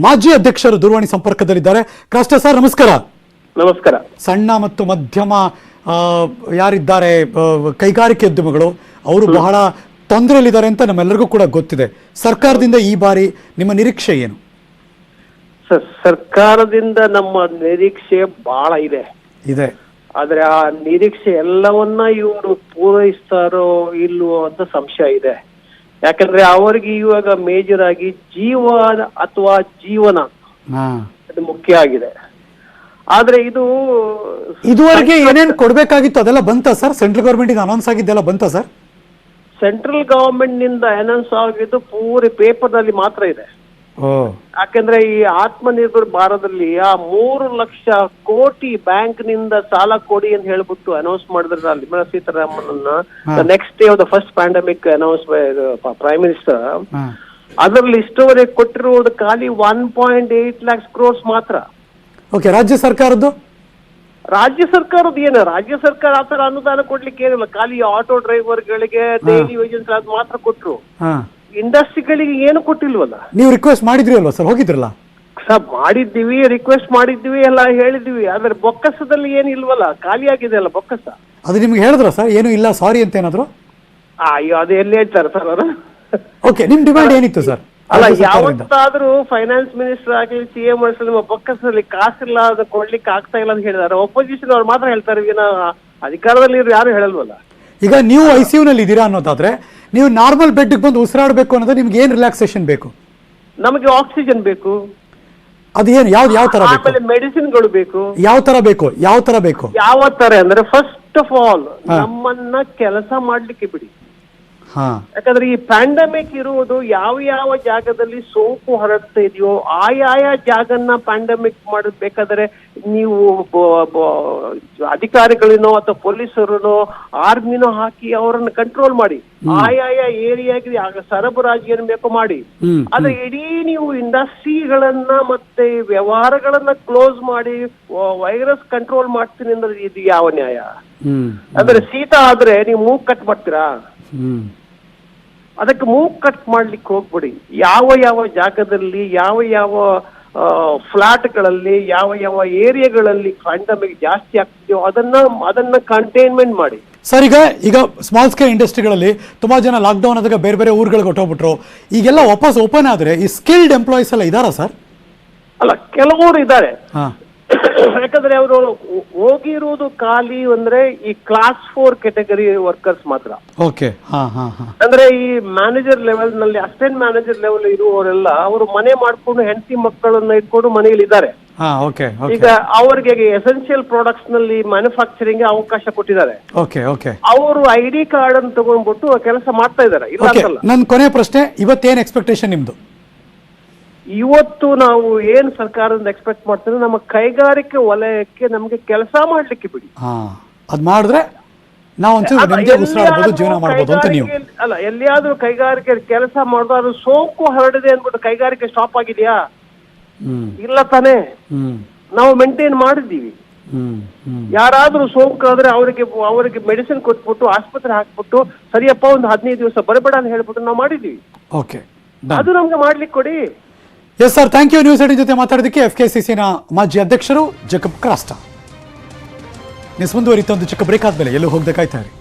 ಮಾಜಿ ಅಧ್ಯಕ್ಷರು ದೂರವಾಣಿ ಸಂಪರ್ಕದಲ್ಲಿದ್ದಾರೆ. ಕ್ರಾಸ್ಟಾ ಸರ್, ನಮಸ್ಕಾರ. ನಮಸ್ಕಾರ. ಸಣ್ಣ ಮತ್ತು ಮಧ್ಯಮ ಯಾರಿದ್ದಾರೆ ಕೈಗಾರಿಕೆ ಉದ್ಯಮಗಳು, ಅವರು ಬಹಳ ತೊಂದರೆಯಲ್ಲಿದ್ದಾರೆ ಅಂತ ನಮ್ಮೆಲ್ಲರಿಗೂ ಕೂಡ ಗೊತ್ತಿದೆ. ಸರ್ಕಾರದಿಂದ ಈ ಬಾರಿ ನಿಮ್ಮ ನಿರೀಕ್ಷೆ ಏನು? ಸರ್ಕಾರದಿಂದ ನಮ್ಮ ನಿರೀಕ್ಷೆ ಬಹಳ ಇದೆ. ಆದ್ರೆ ಆ ನಿರೀಕ್ಷೆ ಎಲ್ಲವನ್ನ ಇವರು ಪೂರೈಸ್ತಾರೋ ಇಲ್ವೋ ಅಂತ ಸಂಶಯ ಇದೆ. ಯಾಕಂದ್ರೆ ಅವರಿಗೆ ಇವಾಗ ಮೇಜರ್ ಆಗಿ ಅಥವಾ ಜೀವನ ಅದು ಮುಖ್ಯ ಆಗಿದೆ. ಆದ್ರೆ ಇದುವರೆಗೆ ಏನೇನು ಕೊಡ್ಬೇಕಾಗಿತ್ತು ಅದೆಲ್ಲ ಬಂತಾ ಸರ್? ಸೆಂಟ್ರಲ್ ಗವರ್ಮೆಂಟ್ ಇಂದ ಅನೌನ್ಸ್ ಆಗಿದ್ದೆಲ್ಲ ಬಂತಾ ಸರ್? ಸೆಂಟ್ರಲ್ ಗವರ್ಮೆಂಟ್ ನಿಂದ ಅನೌನ್ಸ್ ಆಗಿದ್ದು ಪೂರಿ ಪೇಪರ್ ನಲ್ಲಿ ಮಾತ್ರ ಇದೆ. ಯಾಕಂದ್ರೆ ಈ ಆತ್ಮನಿರ್ಭರ್ ಭಾರತದಲ್ಲಿ ಆ 3 ಲಕ್ಷ ಕೋಟಿ ಬ್ಯಾಂಕ್ ನಿಂದ ಸಾಲ ಕೊಡಿ ಅಂತ ಹೇಳ್ಬಿಟ್ಟು ಅನೌನ್ಸ್ ಮಾಡಿದ್ರೆ Nirmala Sitharaman next day of the first pandemic announce by prime minister. ಅದರಲ್ಲಿ ಇಷ್ಟುವರೆಗೆ ಕೊಟ್ಟಿರುವುದು ಖಾಲಿ 1.8 lakhs crores ಮಾತ್ರ. ಓಕೆ, ರಾಜ್ಯ ಸರ್ಕಾರದ್ದು ಏನು? ರಾಜ್ಯ ಸರ್ಕಾರ ಆತರ ಅನುದಾನ ಕೊಡ್ಲಿಕ್ಕೆ ಏನಿಲ್ಲ. ಖಾಲಿ ಆಟೋ ಡ್ರೈವರ್ಗಳಿಗೆ ಡೈಲಿ ವೇಜಸ್ ಅದು ಮಾತ್ರ ಕೊಟ್ರು. ಇಂಡಸ್ಟ್ರಿಗಳಿಗೆ ಏನು ಕೊಟ್ಟಿಲ್ವಲ್ಲ. ನೀವು ರಿಕ್ವೆಸ್ಟ್ ಮಾಡಿದ್ರಿ ಅಲ್ವಾ ಸರ್? ಹೋಗಿದ್ರಲ್ಲ ಸರ್? ಮಾಡಿದ್ದೀವಿ, ರಿಕ್ವೆಸ್ಟ್ ಮಾಡಿದ್ದೀವಿ, ಎಲ್ಲ ಹೇಳಿದ್ವಿ. ಆದ್ರೆ ಬೊಕ್ಕಸದಲ್ಲಿ ಏನು ಇಲ್ವಲ್ಲ, ಖಾಲಿ ಆಗಿದೆ ಅಲ್ಲ ಬೊಕ್ಕಸ. ಅದು ನಿಮ್ಗೆ ಹೇಳಿದ್ರ ಸರ್? ಏನು ಇಲ್ಲ ಸಾರಿ ಅಂತ ಏನಾದ್ರು? ಅಯ್ಯೋ, ಅದು ಎಲ್ಲಿ ಹೇಳ್ತಾರೆ ಸರ್ ಅವರು? ಓಕೆ, ನಿಮ್ ಡಿಮ್ಯಾಂಡ್ ಏನಿತ್ತು ಸರ್? ಅಲ್ಲ, ಯಾವತ್ತಾದ್ರೂ ಫೈನಾನ್ಸ್ ಮಿನಿಸ್ಟರ್ ಆಗಲಿ CM ನಿಮ್ಮ ಬೊಕ್ಕಸದಲ್ಲಿ ಕಾಸಿಲ್ಲ, ಅದು ಕೊಡ್ಲಿಕ್ಕೆ ಆಗ್ತಾ ಇಲ್ಲ ಅಂತ ಹೇಳಿದಾರೆ. ಒಪೋಸಿಷನ್ ಅವ್ರು ಮಾತ್ರ ಹೇಳ್ತಾರೆ, ಅಧಿಕಾರದಲ್ಲಿ ಯಾರು ಹೇಳಲ್ವಲ್ಲ. ಈಗ ನೀವು ICU ನಲ್ಲಿ ಇದ್ದೀರಾ ಅನ್ನೋದಾದ್ರೆ ನೀವು ನಾರ್ಮಲ್ ಬೆಡ್ ಬಂದು ಉಸಿರಾಡಬೇಕು ಅನ್ನೋದು ನಿಮ್ಗೆ ಏನ್ ರಿಲ್ಯಾಕ್ಸೇಷನ್ ಬೇಕು? ನಮಗೆ ಆಕ್ಸಿಜನ್ ಬೇಕು. ಅದು ಏನು? ಯಾವ ತರ ಬೇಕು? ಆಮೇಲೆ ಮೆಡಿಸಿನ್ಗಳು ಬೇಕು. ಯಾವ ತರ ಬೇಕು? ಯಾವ ತರ ಅಂದ್ರೆ ಫಸ್ಟ್ ಆಫ್ ಆಲ್ ನಮ್ಮನ್ನ ಕೆಲಸ ಮಾಡ್ಲಿಕ್ಕೆ ಬಿಡಿ. ಯಾಕಂದ್ರೆ ಈ ಪ್ಯಾಂಡಮಿಕ್ ಇರುವುದು ಯಾವ ಜಾಗದಲ್ಲಿ ಸೋಂಕು ಹರಡ್ತಾ ಇದೆಯೋ ಆಯಾಯ ಜಾಗನ್ನ ಪ್ಯಾಂಡಮಿಕ್ ಮಾಡಬೇಕಾದ್ರೆ ನೀವು ಅಧಿಕಾರಿಗಳನ್ನೋ ಅಥವಾ ಪೊಲೀಸರನ್ನೋ ಆರ್ಮಿನೋ ಹಾಕಿ ಅವರನ್ನ ಕಂಟ್ರೋಲ್ ಮಾಡಿ. ಆಯಾಯ ಏರಿಯಾಗೆ ಸರಬರಾಜು ಏನ್ ಬೇಕೋ ಮಾಡಿ. ಆದ್ರೆ ಇಡೀ ನೀವು ಇಂಡಸ್ಟ್ರಿಗಳನ್ನ ಮತ್ತೆ ವ್ಯವಹಾರಗಳನ್ನ ಕ್ಲೋಸ್ ಮಾಡಿ ವೈರಸ್ ಕಂಟ್ರೋಲ್ ಮಾಡ್ತೀನಿ ಅಂದ್ರೆ ಇದು ಯಾವ ನ್ಯಾಯ? ಅಂದ್ರೆ ಶೀತ ಆದ್ರೆ ನೀವು ಮೂಗ್ ಕಟ್ ಮಾಡ್ತೀರಾ? ಅದಕ್ಕೆ ಮೂಗ್ ಕಟ್ ಮಾಡ್ಲಿಕ್ಕೆ ಹೋಗ್ಬಿಡಿ. ಯಾವ ಜಾಗದಲ್ಲಿ ಯಾವ ಫ್ಲಾಟ್ಗಳಲ್ಲಿ ಯಾವ ಏರಿಯಾಗಳಲ್ಲಿ ಪ್ಯಾಂಡಮಿಕ್ ಜಾಸ್ತಿ ಆಗ್ತಿದೆಯೋ ಅದನ್ನ ಕಂಟೈನ್ಮೆಂಟ್ ಮಾಡಿ. ಸರ್, ಈಗ ಸ್ಮಾಲ್ ಸ್ಕೇಲ್ ಇಂಡಸ್ಟ್ರಿಗಳಲ್ಲಿ ತುಂಬಾ ಜನ ಲಾಕ್ಡೌನ್ ಆದಾಗ ಬೇರೆ ಊರುಗಳಿಗೆ ಹೊಟ್ಟೋಗ್ಬಿಟ್ರು. ಈಗೆಲ್ಲ ವಾಪಸ್ ಓಪನ್ ಆದ್ರೆ ಈ ಸ್ಕಿಲ್ಡ್ ಎಂಪ್ಲಾಯೀಸ್ ಎಲ್ಲ ಇದಾರಾ ಸರ್? ಅಲ್ಲ, ಕೆಲವರು ಇದ್ದಾರೆ. ಯಾಕಂದ್ರೆ ಅವರು ಹೋಗಿರುವುದು ಖಾಲಿ ಅಂದ್ರೆ ಈ ಕ್ಲಾಸ್ 4 ಕ್ಯಾಟಗರಿ ವರ್ಕರ್ಸ್ ಮಾತ್ರ. ಓಕೆ, ಅಂದ್ರೆ ಈ ಮ್ಯಾನೇಜರ್ ಲೆವೆಲ್ ನಲ್ಲಿ, ಅಸಿಸ್ಟೆಂಟ್ ಮ್ಯಾನೇಜರ್ ಲೆವೆಲ್ ಇರುವವರೆಲ್ಲ ಅವರು ಮನೆ ಮಾಡ್ಕೊಂಡು ಹೆಂಡತಿ ಮಕ್ಕಳನ್ನ ಇಟ್ಕೊಂಡು ಮನೆಯಲ್ಲಿ ಇದ್ದಾರೆ. ಈಗ ಅವರಿಗೆ ಎಸೆನ್ಷಿಯಲ್ ಪ್ರಾಡಕ್ಟ್ಸ್ ನಲ್ಲಿ ಮ್ಯಾನುಫ್ಯಾಕ್ಚರಿಂಗ್ ಅವಕಾಶ ಕೊಟ್ಟಿದ್ದಾರೆ. ಅವರು ID ಕಾರ್ಡ್ ಅನ್ನು ತಗೊಂಡ್ಬಿಟ್ಟು ಕೆಲಸ ಮಾಡ್ತಾ ಇದ್ದಾರೆ. ಇಲ್ಲ ಅಂತಲ್ಲ. ನನ್ನ ಕೊನೆಯ ಪ್ರಶ್ನೆ, ಇವತ್ತೇನ್ ಎಕ್ಸ್ಪೆಕ್ಟೇಷನ್ ನಿಮ್ದು? ಇವತ್ತು ನಾವು ಏನ್ ಸರ್ಕಾರದಿಂದ ಎಕ್ಸ್ಪೆಕ್ಟ್ ಮಾಡ್ತೀವಿ, ನಮ್ಮ ಕೈಗಾರಿಕೆ ವಲಯಕ್ಕೆ ನಮ್ಗೆ ಕೆಲಸ ಮಾಡ್ಲಿಕ್ಕೆ ಬಿಡಿ. ಅದ್ ಮಾಡಿದ್ರೆ ನಾವು ಜೀವನ ಮಾಡಬಹುದು ಅಂತ ನೀವು? ಅಲ್ಲ, ಎಲ್ಲಿಯಾದ್ರೂ ಕೈಗಾರಿಕೆ ಕೆಲಸ ಮಾಡಿದ್ರು ಸೋಂಕು ಹರಡಿದೆ ಅಂದ್ಬಿಟ್ಟು ಕೈಗಾರಿಕೆ ಸ್ಟಾಪ್ ಆಗಿದೆಯಾ? ಇಲ್ಲ ತಾನೇ. ನಾವು ಮೇಂಟೈನ್ ಮಾಡಿದ್ದೀವಿ. ಯಾರಾದ್ರೂ ಸೋಂಕು ಆದ್ರೆ ಅವರಿಗೆ ಮೆಡಿಸಿನ್ ಕೊಟ್ಬಿಟ್ಟು ಆಸ್ಪತ್ರೆ ಹಾಕ್ಬಿಟ್ಟು ಸರಿಯಪ್ಪ ಒಂದು 15 ದಿವಸ ಬರಬೇಡ ಅಂತ ಹೇಳ್ಬಿಟ್ಟು ನಾವು ಮಾಡಿದ್ದೀವಿ. ಅದು ನಮ್ಗೆ ಮಾಡ್ಲಿಕ್ಕೆ ಕೊಡಿ. Yes sir, thank you. News 18 ಜೊತೆ ಮಾತಾಡೋದಕ್ಕೆ FKCCI ಮಾಜಿ ಅಧ್ಯಕ್ಷರು ಜೇಕಬ್ ಕ್ರಾಸ್ಟಾ. ಮುಂದುವರಿತ ಒಂದು ಚಿಕ್ಕ ಬ್ರೇಕ್ ಆದ್ಮೇಲೆ ಎಲ್ಲೂ ಹೋಗದೆ ಕಾಯ್ತಾ ಇರಿ.